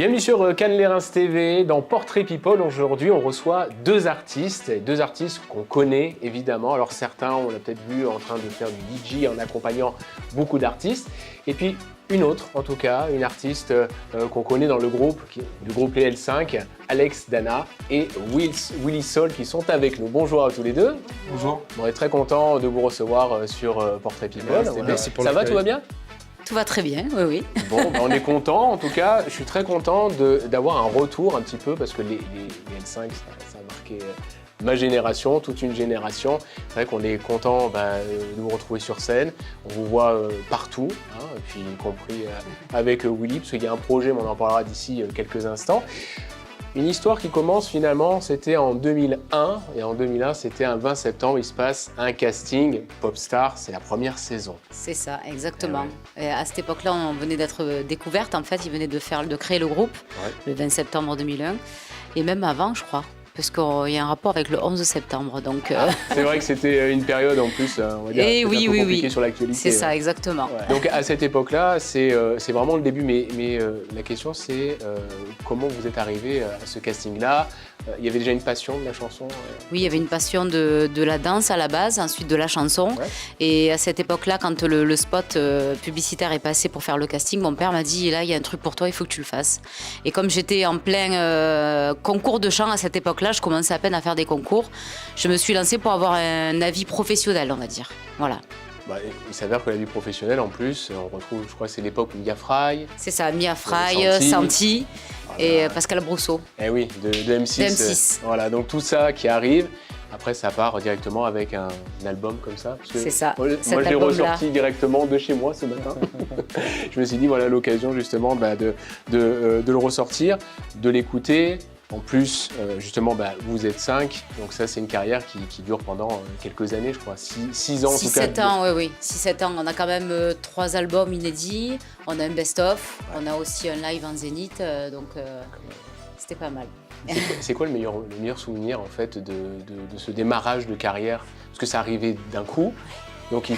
Bienvenue sur Cannes-les-Reims TV. Dans Portrait People, aujourd'hui, on reçoit deux artistes qu'on connaît évidemment. Alors certains, on l'a peut-être vu en train de faire du DJ en accompagnant beaucoup d'artistes. Et puis une autre, en tout cas, une artiste qu'on connaît dans le groupe Les L5, Alex Dana et Willy Soul qui sont avec nous. Bonjour à tous les deux. Bonjour. On est très content de vous recevoir sur Portrait People. Merci pour ça va, tout va bien ? Tout va très bien, oui. Bon, on est content. En tout cas, je suis très content d'avoir un retour un petit peu parce que les L5, ça a marqué ma génération, toute une génération. C'est vrai qu'on est content de vous retrouver sur scène. On vous voit partout, et puis y compris avec Willy, parce qu'il y a un projet, mais on en parlera d'ici quelques instants. Une histoire qui commence finalement, c'était en 2001, et en 2001, c'était un 20 septembre, il se passe un casting Popstar, c'est la première saison. C'est ça, exactement. Et à cette époque-là, on venait d'être découverte, en fait, ils venaient de créer le groupe, le 20 septembre 2001, et même avant, je crois. Parce qu'il y a un rapport avec le 11 septembre. Donc, C'est vrai que c'était une période en plus, on va dire, un peu compliquée sur l'actualité. C'est ça, exactement. Ouais. Donc à cette époque-là, c'est vraiment le début, mais la question c'est comment vous êtes arrivé à ce casting-là ? Il y avait déjà une passion de la chanson Oui, il y avait une passion de la danse à la base, ensuite de la chanson. Ouais. Et à cette époque-là, quand le spot publicitaire est passé pour faire le casting, mon père m'a dit, là, il y a un truc pour toi, il faut que tu le fasses. Et comme j'étais en plein concours de chant à cette époque-là, je commençais à peine à faire des concours, je me suis lancée pour avoir un avis professionnel, on va dire. Voilà. Il s'avère que la vie professionnelle, en plus, on retrouve, je crois que c'est l'époque où Mia Fry. C'est ça, Mia Fry, Santi et Pascal Brousseau. Eh oui, de M6. Voilà, donc tout ça qui arrive. Après, ça part directement avec un album comme ça. C'est ça. Moi, je l'ai ressorti directement de chez moi ce matin. Je me suis dit, voilà l'occasion justement de le ressortir, de l'écouter. En plus, justement, vous êtes 5, donc ça, c'est une carrière qui dure pendant quelques années, je crois, 6 ans en tout cas. 7 ans, oui. 6-7 ans. On a quand même 3 albums inédits, on a un best-of, on a aussi un live en zénith, donc c'était pas mal. C'est quoi le meilleur souvenir, en fait, de ce démarrage de carrière ? Parce que ça arrivait d'un coup, donc il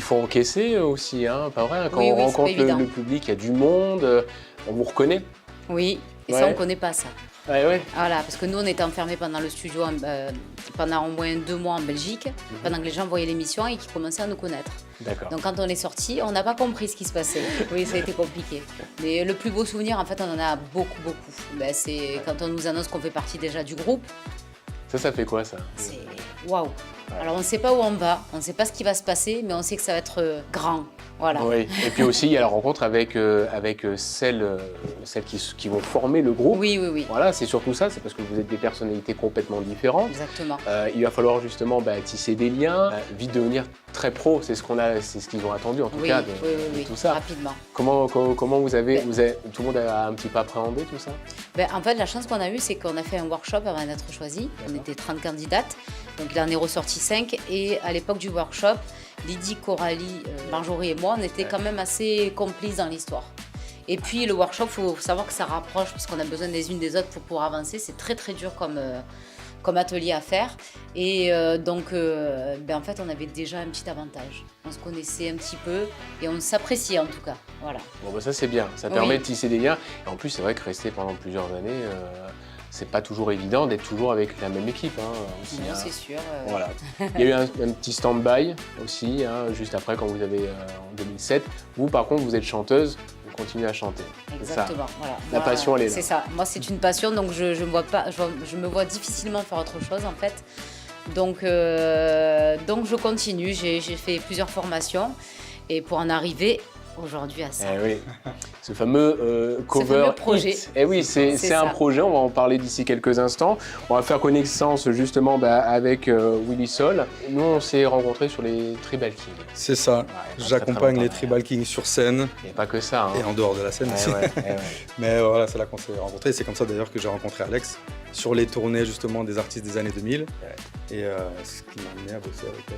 faut encaisser aussi, pas vrai ? Quand on rencontre le public, il y a du monde, on vous reconnaît ? Oui, et ça, on ne connaît pas ça. Ouais. Voilà, parce que nous, on était enfermés pendant le studio pendant au moins 2 mois en Belgique, pendant que les gens voyaient l'émission et qu'ils commençaient à nous connaître. D'accord. Donc quand on est sortis, on n'a pas compris ce qui se passait. Oui, ça a été compliqué. Mais le plus beau souvenir, en fait, on en a beaucoup. C'est quand on nous annonce qu'on fait partie déjà du groupe. Ça fait quoi, ça ? C'est waouh. Alors on ne sait pas où on va, on ne sait pas ce qui va se passer, mais on sait que ça va être grand. Voilà. Oui. Et puis aussi, il y a la rencontre avec celles qui vont former le groupe. Oui. Voilà, c'est surtout ça, c'est parce que vous êtes des personnalités complètement différentes. Exactement. Il va falloir justement tisser des liens, vite devenir très pro, c'est ce qu'ils ont attendu en tout cas de tout ça. Rapidement. Comment vous avez, tout le monde a un petit peu appréhendé tout ça ? En fait, la chance qu'on a eue, c'est qu'on a fait un workshop avant d'être choisis. On était 30 candidates, donc il en est ressorti 5. Et à l'époque du workshop, Lydie, Coralie, Marjorie et moi, on était quand même assez complices dans l'histoire. Et puis le workshop, il faut savoir que ça rapproche parce qu'on a besoin des unes des autres pour pouvoir avancer. C'est très dur comme atelier à faire. Et donc, en fait, on avait déjà un petit avantage. On se connaissait un petit peu et on s'appréciait en tout cas. Voilà. Bon, ça c'est bien, ça permet de tisser des liens. Et en plus, c'est vrai que rester pendant plusieurs années, c'est pas toujours évident d'être toujours avec la même équipe. Aussi, non, c'est sûr. Voilà. Il y a eu un petit stand-by aussi, juste après quand vous avez en 2007. Vous, par contre, vous êtes chanteuse. Continuer à chanter. Exactement, voilà. La passion, elle est là. C'est ça. Moi, c'est une passion, donc je me vois difficilement faire autre chose, en fait. Donc je continue. J'ai fait plusieurs formations et pour en arriver aujourd'hui à ça. Oui. Ce fameux cover. Ce fameux projet. Hit. Oui, c'est un projet. On va en parler d'ici quelques instants. On va faire connaissance justement avec Willy Soul. Nous, on s'est rencontrés sur les Tribal Kings. C'est ça. Ouais, j'accompagne les Tribal Kings sur scène. Il n'y a pas que ça. Et en dehors de la scène aussi. Mais voilà, c'est là qu'on s'est rencontrés. C'est comme ça d'ailleurs que j'ai rencontré Alex sur les tournées justement des artistes des années 2000. Et c'est ce qui m'a amené à bosser avec elle.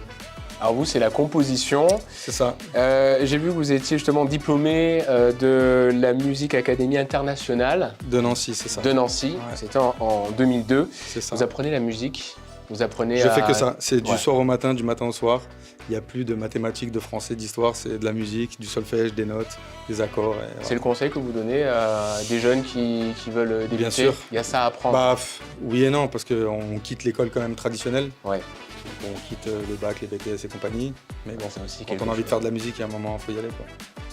Alors vous, c'est la composition. C'est ça. J'ai vu que vous étiez justement diplômé de la Musique Académie Internationale. De Nancy, c'est ça. De Nancy, c'était en 2002. C'est ça. Vous apprenez la musique Vous apprenez Je fais que ça. C'est du soir au matin, du matin au soir. Il n'y a plus de mathématiques, de français, d'histoire. C'est de la musique, du solfège, des notes, des accords. C'est le conseil que vous donnez à des jeunes qui veulent débuter? Bien sûr. Il y a ça à apprendre. Bah, oui et non, parce qu'on quitte l'école quand même traditionnelle. Ouais. On quitte le bac, les BTS et compagnie. Mais bon, aussi quand on a envie de faire de la musique, il y a un moment, il faut y aller, quoi.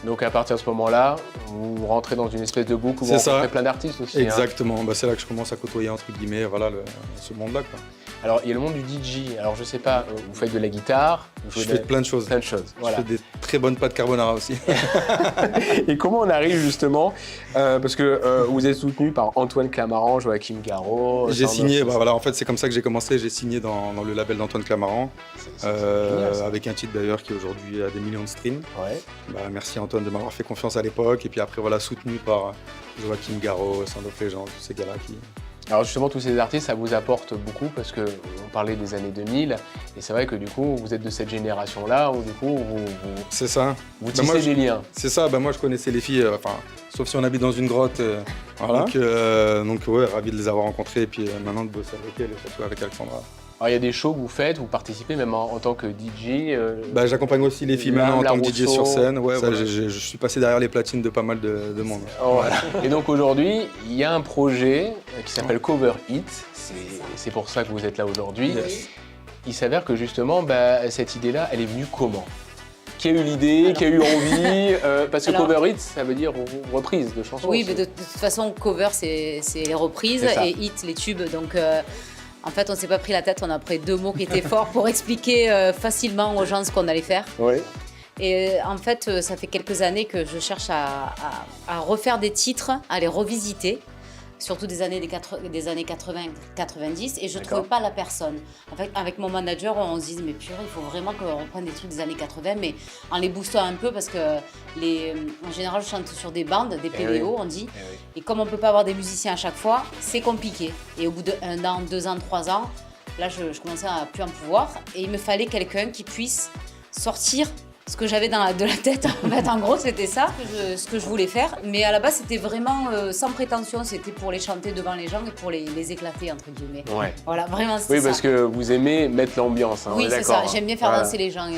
Donc à partir de ce moment-là, vous rentrez dans une espèce de boucle où vous rencontrez plein d'artistes aussi. Exactement. Bah, c'est là que je commence à côtoyer, entre guillemets, voilà, ce monde-là, quoi. Alors, il y a le monde du DJ. Alors, je sais pas, vous faites de la guitare? Je fais plein de choses. Plein de choses, voilà. Je fais des très bonnes pâtes carbonara aussi. Et comment on arrive justement parce que vous êtes soutenu par Antoine Clamaran, Joachim Garraud. J'ai signé, bah voilà, en fait, c'est comme ça que j'ai commencé. J'ai signé dans le label d'Antoine Clamaran, avec un titre d'ailleurs qui aujourd'hui a des millions de streams. Ouais. Bah, merci Antoine de m'avoir fait confiance à l'époque. Et puis après, voilà, soutenu par Joachim Garraud, Sound of Legend, tous ces gars-là qui... Alors justement, tous ces artistes, ça vous apporte beaucoup parce qu'on parlait des années 2000 et c'est vrai que du coup, vous êtes de cette génération-là où du coup, c'est ça. Vous tissez des liens. C'est ça, bah, moi je connaissais les filles, sauf si on habite dans une grotte. Voilà. Donc ouais, ravi de les avoir rencontrées et puis maintenant de bosser avec elles et surtout avec Alexandra. Alors il y a des shows que vous faites, vous participez même en tant que DJ. Bah, j'accompagne aussi les filles maintenant en tant que DJ sur scène. Ouais, ça, voilà. Je suis passé derrière les platines de pas mal de monde. Voilà. Et donc aujourd'hui, il y a un projet qui s'appelle Cover Hit. C'est pour ça que vous êtes là aujourd'hui. Yes. Il s'avère que justement, cette idée-là, elle est venue comment? Qui a eu l'idée, qui a eu envie parce que cover hit, ça veut dire reprise de chansons. Oui, mais de toute façon, cover, c'est les reprises et hit, les tubes. Donc, en fait, on ne s'est pas pris la tête. On a pris 2 mots qui étaient forts pour expliquer facilement aux gens ce qu'on allait faire. Oui. Et en fait, ça fait quelques années que je cherche à refaire des titres, à les revisiter. Surtout des années 80-90, et je ne trouvais pas la personne. En fait, avec mon manager, on se disait, mais purée, il faut vraiment qu'on reprenne des trucs des années 80, mais en les boostant un peu, parce que en général, je chante sur des bandes, des PDO, on dit. Et comme on ne peut pas avoir des musiciens à chaque fois, c'est compliqué. Et au bout d'1 an, 2 ans, 3 ans, là, je commençais à plus en pouvoir, et il me fallait quelqu'un qui puisse sortir ce que j'avais de la tête. En fait, en gros, c'était ça, ce que je voulais faire. Mais à la base, c'était vraiment sans prétention. C'était pour les chanter devant les gens et pour les éclater, entre guillemets. Ouais. Voilà, vraiment, c'était ça. Oui, parce que vous aimez mettre l'ambiance. Oui, c'est ça. J'aime bien faire danser les gens.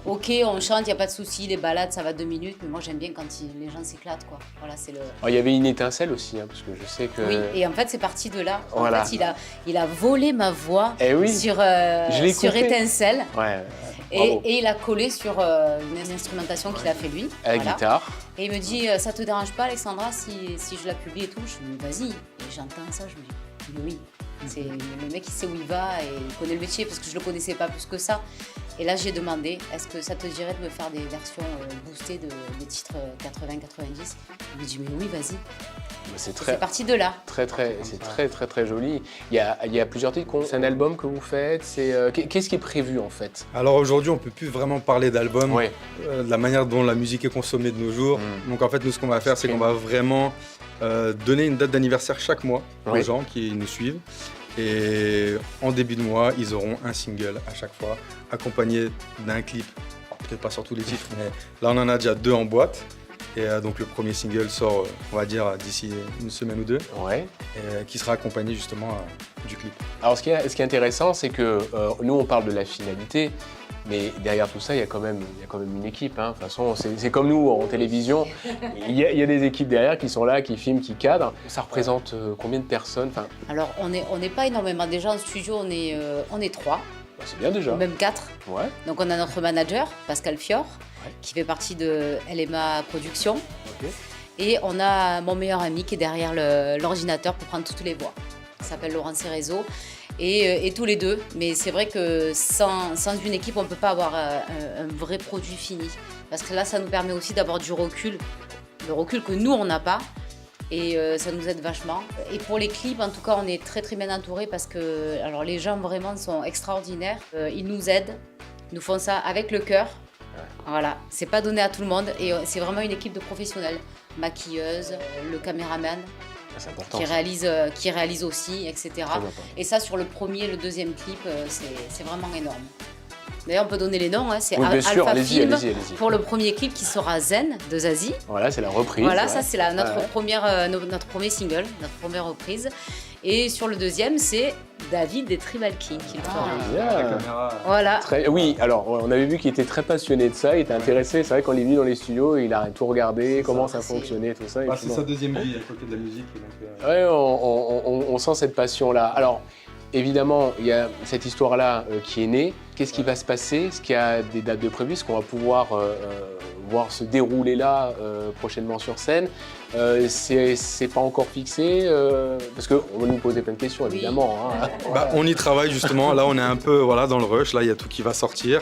Ok, on chante, il n'y a pas de souci. Les balades, ça va 2 minutes. Mais moi, j'aime bien quand les gens s'éclatent, quoi. Voilà, c'est le... Alors, il y avait une étincelle aussi, parce que je sais que... Oui, et en fait, c'est parti de là. Voilà. En fait, il a volé ma voix sur Étincelle. Ouais. Et il a collé sur une instrumentation qu'il a fait lui. À la guitare. Et il me dit, ça te dérange pas Alexandra si je la publie et tout? Je me dis, vas-y. Et j'entends ça, je me dis, oui. Le mec, il sait où il va et il connaît le métier parce que je le connaissais pas plus que ça. Et là, j'ai demandé, est-ce que ça te dirait de me faire des versions boostées des titres 80-90? Il me dit, mais oui, vas-y. C'est parti de là. C'est très joli. Il y a plusieurs titres. C'est un album que vous faites. Qu'est-ce qui est prévu en fait? Alors aujourd'hui, on ne peut plus vraiment parler d'album, de la manière dont la musique est consommée de nos jours. Donc en fait, nous, ce qu'on va faire, c'est qu'on va vraiment donner une date d'anniversaire chaque mois aux gens qui nous suivent. Et en début de mois, ils auront un single à chaque fois, accompagné d'un clip. Peut-être pas sur tous les titres, mais là, on en a déjà 2 en boîte. Et donc le premier single sort, on va dire, d'ici une semaine ou 2, qui sera accompagné justement du clip. Alors ce qui est intéressant, c'est que nous on parle de la finalité, mais derrière tout ça, il y a quand même une équipe. De toute façon, c'est comme nous en télévision, il y a des équipes derrière qui sont là, qui filment, qui cadrent. Ça représente combien de personnes? Alors on n'est pas énormément. Déjà en studio, on est 3. C'est bien déjà. Même 4. Ouais. Donc on a notre manager, Pascal Fior, qui fait partie de LMA Production. Et on a mon meilleur ami qui est derrière l'ordinateur pour prendre toutes les voix. Il s'appelle Laurent Cerezo. Et tous les deux. Mais c'est vrai que sans une équipe, on ne peut pas avoir un vrai produit fini. Parce que là, ça nous permet aussi d'avoir du recul. Le recul que nous, on n'a pas. Et ça nous aide vachement. Et pour les clips, en tout cas, on est très très bien entourés parce que alors, les gens vraiment sont extraordinaires. Ils nous aident, ils nous font ça avec le cœur. Voilà, c'est pas donné à tout le monde et c'est vraiment une équipe de professionnels. Maquilleuse, le caméraman qui réalise aussi, etc. Et ça, sur le premier et le deuxième clip, c'est vraiment énorme. D'ailleurs, on peut donner les noms. C'est Alpha Film pour le premier clip qui sera Zen de Zazie. Voilà, c'est la reprise. Voilà, ça c'est notre premier single, notre première reprise. Et sur le deuxième, c'est David des Tribal Kings qui le fera. La caméra. Voilà. Oui, alors on avait vu qu'il était très passionné de ça, il était intéressé. C'est vrai qu'on l'a vu dans les studios, il a tout regardé, comment ça fonctionnait, tout ça. C'est sa deuxième vie à côté de la musique. Donc, ouais, on sent cette passion-là. Alors, évidemment, il y a cette histoire-là qui est née. Qu'est-ce qui va se passer? Est-ce qu'il y a des dates de prévues? Est-ce qu'on va pouvoir voir se dérouler là prochainement sur scène? C'est pas encore fixé parce qu'on va nous poser plein de questions, évidemment. Hein. On y travaille justement. Là, on est un peu dans le rush. Là, il y a tout qui va sortir.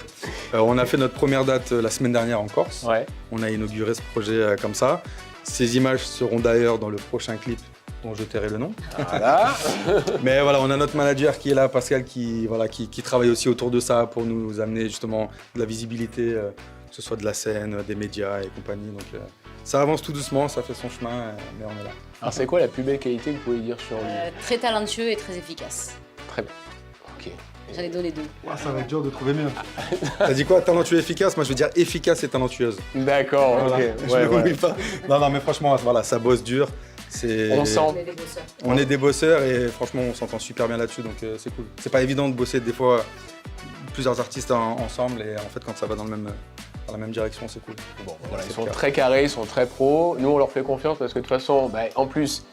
On a fait notre première date la semaine dernière en Corse. Ouais. On a inauguré ce projet comme ça. Ces images seront d'ailleurs dans le prochain clip dont je tairai le nom. Voilà. Mais voilà, on a notre manager qui est là, Pascal, qui travaille aussi autour de ça pour nous amener justement de la visibilité, que ce soit de la scène, des médias et compagnie. Donc ça avance tout doucement, ça fait son chemin, mais on est là. Alors c'est quoi la plus belle qualité que vous pouvez dire sur lui? Très talentueux et très efficace. Très bien. Ok. J'en ai donné 2. Ça va être dur de trouver mieux. T'as dit quoi? Talentueux, efficace? Moi je veux dire efficace et talentueuse. D'accord, voilà. Ok. Je m'oublie pas. Non, mais franchement, voilà, ça bosse dur. On sent. On est des bosseurs et franchement on s'entend super bien là-dessus, donc c'est cool. C'est pas évident de bosser des fois plusieurs artistes ensemble et en fait quand ça va dans la même direction, c'est cool. Bon, voilà, ils sont très carrés, ils sont très pros. Nous on leur fait confiance parce que de toute façon, en plus,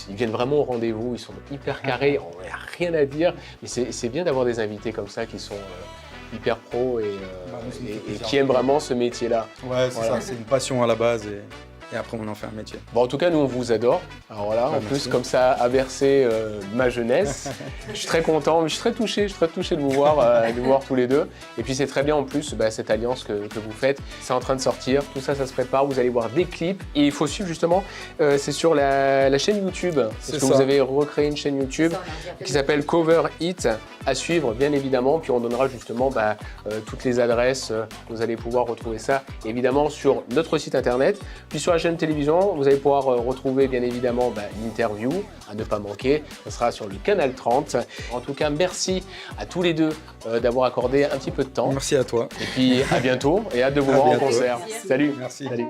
ils viennent vraiment au rendez-vous, ils sont hyper carrés, on n'a rien à dire. Mais c'est bien d'avoir des invités comme ça qui sont hyper pros et qui aiment vraiment ce métier-là. Ouais, c'est ça, c'est une passion à la base. Et après, on en fait un métier. Bon, en tout cas, nous, on vous adore. Alors voilà, en plus, comme ça a bercé ma jeunesse. Je suis très content, mais je suis très touché de vous voir tous les deux. Et puis, c'est très bien en plus, cette alliance que vous faites. C'est en train de sortir, tout ça, ça se prépare. Vous allez voir des clips. Et il faut suivre justement, c'est sur la chaîne YouTube. Parce que vous avez recréé une chaîne YouTube qui s'appelle Cover It. À suivre, bien évidemment. Puis, on donnera justement toutes les adresses. Vous allez pouvoir retrouver ça, évidemment, sur notre site internet. Puis, sur la chaîne télévision, vous allez pouvoir retrouver bien évidemment l'interview à ne pas manquer. Ça sera sur le canal 30. En tout cas, merci à tous les deux d'avoir accordé un petit peu de temps. Merci à toi. Et puis à bientôt et hâte de vous voir en concert. Salut. Merci. Salut.